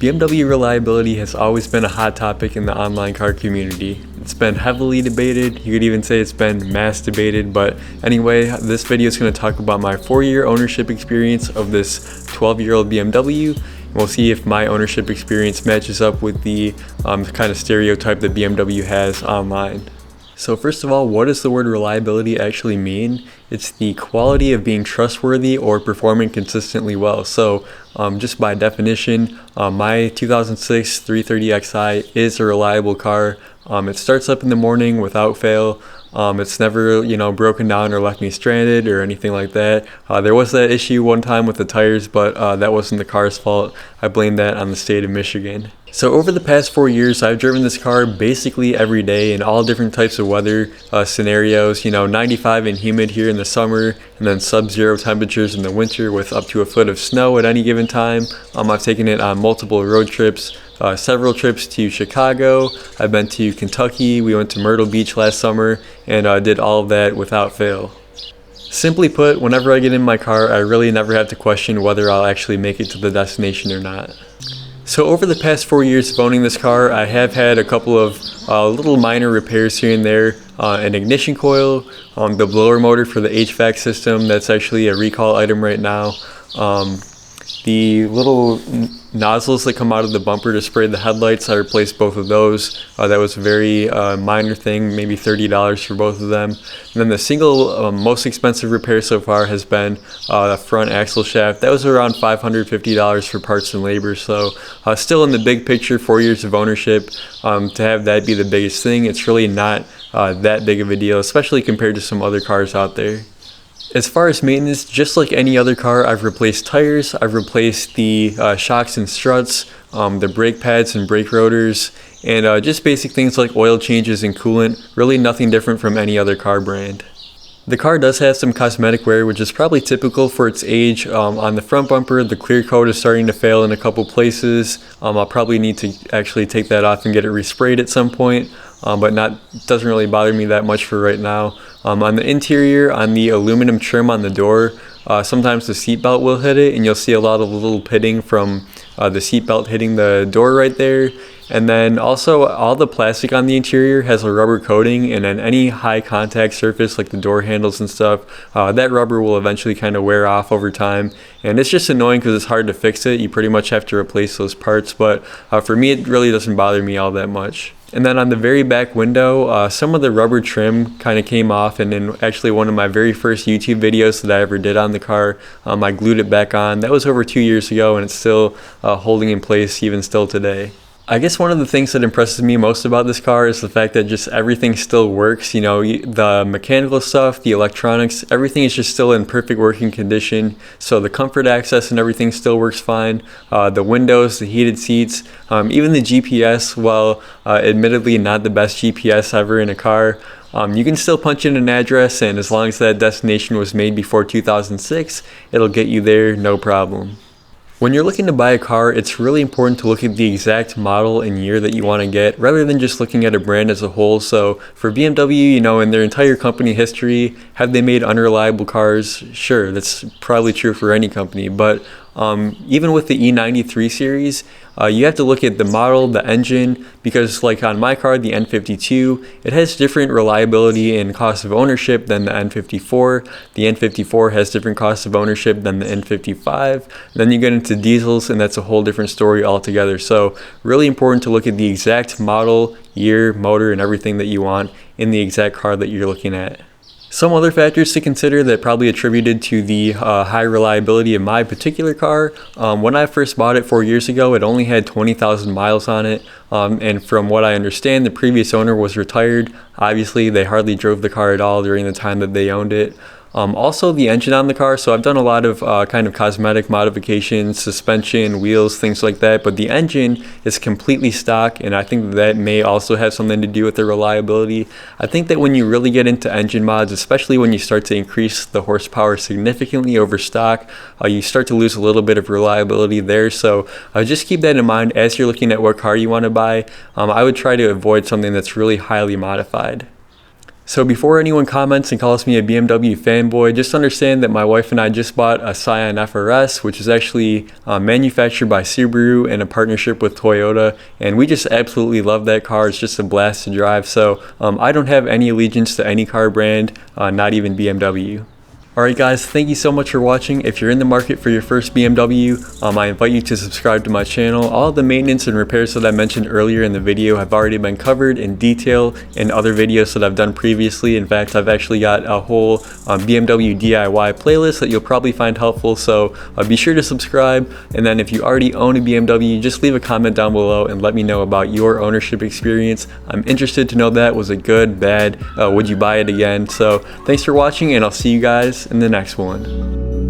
BMW reliability has always been a hot topic in the online car community. It's been heavily debated, you could even say it's been mass debated, but anyway, this video is going to talk about my 4-year ownership experience of this 12-year-old BMW. And we'll see if my ownership experience matches up with the kind of stereotype that BMW has online. So first of all, what does the word reliability actually mean? It's the quality of being trustworthy or performing consistently well. So just by definition, my 2006 330xi is a reliable car. It starts up in the morning without fail. It's never, broken down or left me stranded or anything like that. There was that issue one time with the tires, but that wasn't the car's fault. I blame that on the state of Michigan. So over the past 4 years, I've driven this car basically every day in all different types of weather scenarios, 95 and humid here in the summer, and then sub-zero temperatures in the winter with up to a foot of snow at any given time. I've taken it on multiple road trips, several trips to Chicago. I've been to Kentucky. We went to Myrtle Beach last summer and did all of that without fail. Simply put, whenever I get in my car, I really never have to question whether I'll actually make it to the destination or not. So over the past 4 years of owning this car, I have had a couple of little minor repairs here and there. An ignition coil, the blower motor for the HVAC system, that's actually a recall item right now. The little nozzles that come out of the bumper to spray the headlights, I replaced both of those. That was a very minor thing, maybe $30 for both of them. And then the single most expensive repair so far has been the front axle shaft. That was around $550 for parts and labor. So still in the big picture, 4 years of ownership, to have that be the biggest thing, it's really not that big of a deal, especially compared to some other cars out there. As far as maintenance, just like any other car, I've replaced tires, I've replaced the shocks and struts, the brake pads and brake rotors, and just basic things like oil changes and coolant, really nothing different from any other car brand. The car does have some cosmetic wear, which is probably typical for its age. On the front bumper, the clear coat is starting to fail in a couple places. I'll probably need to actually take that off and get it resprayed at some point, but doesn't really bother me that much for right now. On the interior, on the aluminum trim on the door, sometimes the seatbelt will hit it, and you'll see a lot of little pitting from the seatbelt hitting the door right there. And then also all the plastic on the interior has a rubber coating, and then any high contact surface like the door handles and stuff, that rubber will eventually kind of wear off over time. And it's just annoying because it's hard to fix it. You pretty much have to replace those parts, but for me it really doesn't bother me all that much. And then on the very back window, some of the rubber trim kind of came off, and in actually one of my very first YouTube videos that I ever did on the car, I glued it back on. That was over 2 years ago, and it's still holding in place even still today. I guess one of the things that impresses me most about this car is the fact that just everything still works. The mechanical stuff, the electronics, everything is just still in perfect working condition. So the comfort access and everything still works fine. The windows, the heated seats, even the GPS, while admittedly not the best GPS ever in a car, you can still punch in an address, and as long as that destination was made before 2006, it'll get you there no problem. When you're looking to buy a car, it's really important to look at the exact model and year that you want to get, rather than just looking at a brand as a whole. So for BMW, in their entire company history, have they made unreliable cars? Sure, that's probably true for any company, but even with the E93 series, you have to look at the model, the engine, because like on my car, the N52, it has different reliability and cost of ownership than the N54. The N54 has different costs of ownership than the N55. Then you get into diesels, and that's a whole different story altogether. So really important to look at the exact model, year, motor, and everything that you want in the exact car that you're looking at. Some other factors to consider that probably attributed to the high reliability of my particular car. When I first bought it 4 years ago, it only had 20,000 miles on it. And from what I understand, the previous owner was retired. Obviously, they hardly drove the car at all during the time that they owned it. Also the engine on the car, so I've done a lot of kind of cosmetic modifications, suspension, wheels, things like that, but the engine is completely stock, and I think that may also have something to do with the reliability. I think that when you really get into engine mods, especially when you start to increase the horsepower significantly over stock, you start to lose a little bit of reliability there. So just keep that in mind as you're looking at what car you want to buy. I would try to avoid something that's really highly modified. So before anyone comments and calls me a BMW fanboy, just understand that my wife and I just bought a Scion FRS, which is actually manufactured by Subaru in a partnership with Toyota, and we just absolutely love that car. It's just a blast to drive. So I don't have any allegiance to any car brand, not even BMW. Alright guys, thank you so much for watching. If you're in the market for your first BMW, I invite you to subscribe to my channel. All of the maintenance and repairs that I mentioned earlier in the video have already been covered in detail in other videos that I've done previously. In fact, I've actually got a whole BMW DIY playlist that you'll probably find helpful, so be sure to subscribe. And then if you already own a BMW, just leave a comment down below and let me know about your ownership experience. I'm interested to know that. Was it good, bad, would you buy it again? So thanks for watching, and I'll see you guys in the next one.